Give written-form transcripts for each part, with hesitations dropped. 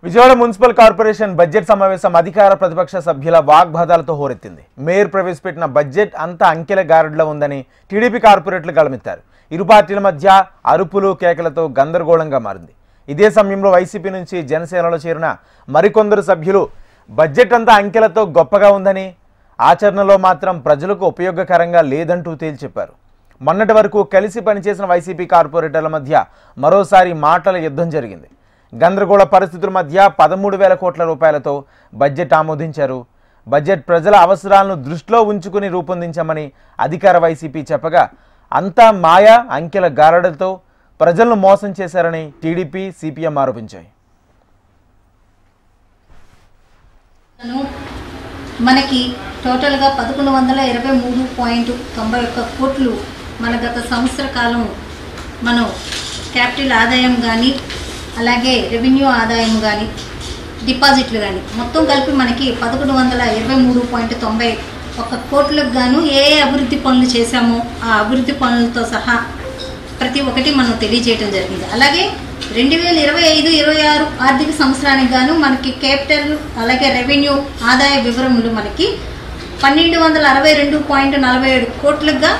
Vijayawada municipal corporation budget సమావేశం అధికార ప్రతిపక్ష సభ్యుల వాగ్వాదాలతో హోరెత్తింది. మేయర్ ప్రవేశపెట్టిన బడ్జెట్ అంతా అంకెల గారడిలో ఉందని టీడీపీ కార్పొరేటర్లు గళమెత్తారు. ఇరు పార్టీల మధ్య అరుపులు కేకలతో గందరగోళంగా మారింది. ఇదే సమయంలో వైసీపీ నుంచి జనసేనలో చేరిన మరికొందరు సభ్యులు బడ్జెట్ అంతా అంకెలతో గొప్పగా ఉందని, ఆచరణలో మాత్రం ప్రజలకు ఉపయోగకరంగా లేదంటూ తేల్చెప్పారు. మొన్నటి వరకు కలిసి పనిచేసిన వైసీపీ కార్పొరేటర్ల మధ్య మరోసారి మాటల యుద్ధం జరిగింది. గందరగోళ పరిస్థితుల మధ్య 13,000 కోట్ల రూపాయలతో బడ్జెట్ ఆమోదించారు. బడ్జెట్ ప్రజల అవసరాలను దృష్టిలో ఉంచుకుని రూపొందించామని అధికార వైసీపీ చెప్పగా, అంతా మాయా అంకెల గారడలతో ప్రజలను మోసం చేశారని టీడీపీ, సిపిఎం ఆరోపించాయి. మనకి టోటల్గా 1123.91 కోట్లు మన గత సంవత్సర కాలం మనం క్యాపిటల్ ఆదాయం కానీ, అలాగే రెవెన్యూ ఆదాయం కానీ, డిపాజిట్లు కానీ మొత్తం కలిపి మనకి 1123.91 కోట్లకు గాను ఏ అభివృద్ధి పనులు చేశామో ఆ అభివృద్ధి పనులతో సహా ప్రతి ఒక్కటి మనం తెలియజేయడం జరిగింది. అలాగే 2025-26 ఆర్థిక సంవత్సరానికి గాను మనకి క్యాపిటల్ అలాగే రెవెన్యూ ఆదాయ వివరములు మనకి 1262.47 కోట్లుగా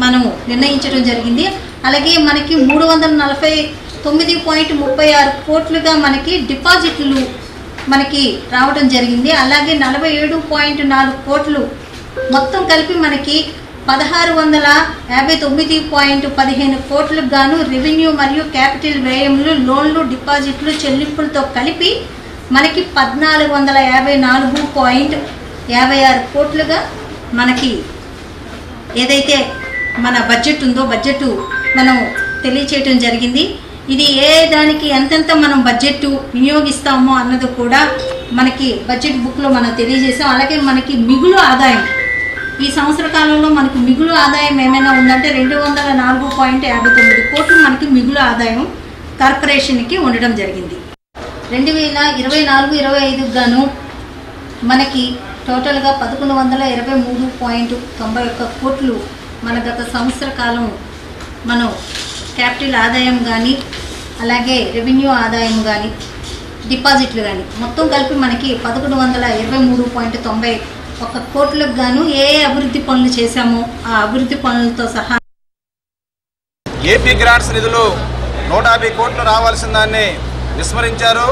మనము నిర్ణయించడం జరిగింది. అలాగే మనకి 349.36 కోట్లుగా మనకి డిపాజిట్లు మనకి రావడం జరిగింది. అలాగే 47.4 కోట్లు మొత్తం కలిపి మనకి 1659.15 కోట్లకు గాను రెవెన్యూ మరియు క్యాపిటల్ వ్యయములు, లోన్లు, డిపాజిట్లు, చెల్లింపులతో కలిపి మనకి 1454.56 కోట్లుగా మనకి ఏదైతే మన బడ్జెట్ ఉందో బడ్జెట్ మనం తెలియచేయటం జరిగింది. ఇది ఏ దానికి ఎంతెంత మనం బడ్జెట్ వినియోగిస్తామో అన్నది కూడా మనకి బడ్జెట్ బుక్లో మనం తెలియజేసాం. అలాగే మనకి మిగులు ఆదాయం ఈ సంవత్సర కాలంలో మనకి మిగులు ఆదాయం ఏమైనా ఉందంటే 204.59 కోట్లు మనకి మిగులు ఆదాయం కార్పొరేషన్కి ఉండడం జరిగింది. 2024-25 గాను మనకి టోటల్గా 1123.91 కోట్లు మన గత సంవత్సర కాలం మనం క్యాపిటల్ ఆదాయం కానీ, అలాగే రెవెన్యూ ఆదాయం కానీ, డిపాజిట్లు కానీ మొత్తం కలిపి మనకి 1123.91 కోట్లకు గాను ఏ అభివృద్ధి పనులు చేశామో ఆ అభివృద్ధి పనులతో సహా ఏపీ గ్రాంట్స్ నిధులు 150 కోట్లు రావాల్సిన దాన్ని విస్మరించారు.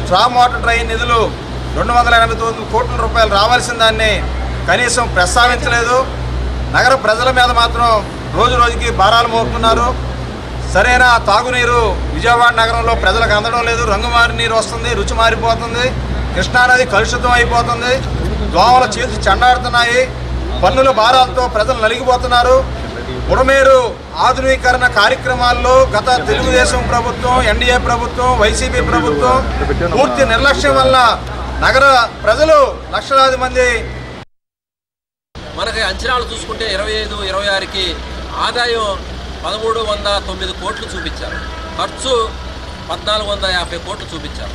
స్ట్రామ్ వాటర్ డ్రైన్ నిధులు 289 కోట్ల రూపాయలు రావాల్సిన దాన్ని కనీసం ప్రస్తావించలేదు. నగర ప్రజల మీద మాత్రం రోజు రోజుకి భారాలు మోపుతున్నారు. సరైన తాగునీరు విజయవాడ నగరంలో ప్రజలకు అందడం లేదు. రంగుమారి నీరు వస్తుంది, రుచి మారిపోతుంది. కృష్ణానది కలుషితం అయిపోతుంది. దోమల చేసి చెండాడుతున్నాయి. పన్నుల భారాలతో ప్రజలు నలిగిపోతున్నారు. బుడమేరు ఆధునీకరణ కార్యక్రమాల్లో గత తెలుగుదేశం ప్రభుత్వం, ఎన్డీఏ ప్రభుత్వం, వైసీపీ ప్రభుత్వం పూర్తి నిర్లక్ష్యం వల్ల నగర ప్రజలు లక్షలాది మంది మనకి అంచనాలు చూసుకుంటే 25-26కి ఆదాయం 1309 కోట్లు చూపించారు. ఖర్చు 1450 కోట్లు చూపించారు.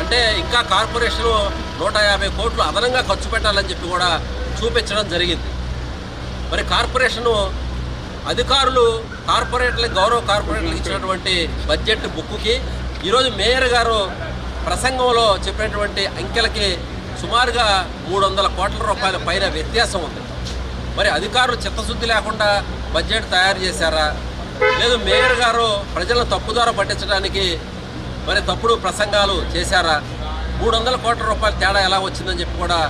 అంటే ఇంకా కార్పొరేషను 150 కోట్లు అదనంగా ఖర్చు పెట్టాలని చెప్పి కూడా చూపించడం జరిగింది. మరి కార్పొరేషను అధికారులు కార్పొరేట్లకు, గౌరవ కార్పొరేట్లకు ఇచ్చినటువంటి బడ్జెట్ బుక్కి ఈరోజు మేయర్ గారు ప్రసంగంలో చెప్పినటువంటి అంకెలకి సుమారుగా 300 కోట్ల రూపాయల పైన వ్యత్యాసం ఉంది. మరి అధికారులు చిత్తశుద్ధి లేకుండా బడ్జెట్ తయారు చేశారా, లేదు మేయర్ గారు ప్రజలను తప్పుదార పట్టించడానికి మరి తప్పుడు ప్రసంగాలు చేశారా? 300 కోట్ల రూపాయల తేడా ఎలా వచ్చిందని చెప్పి కూడా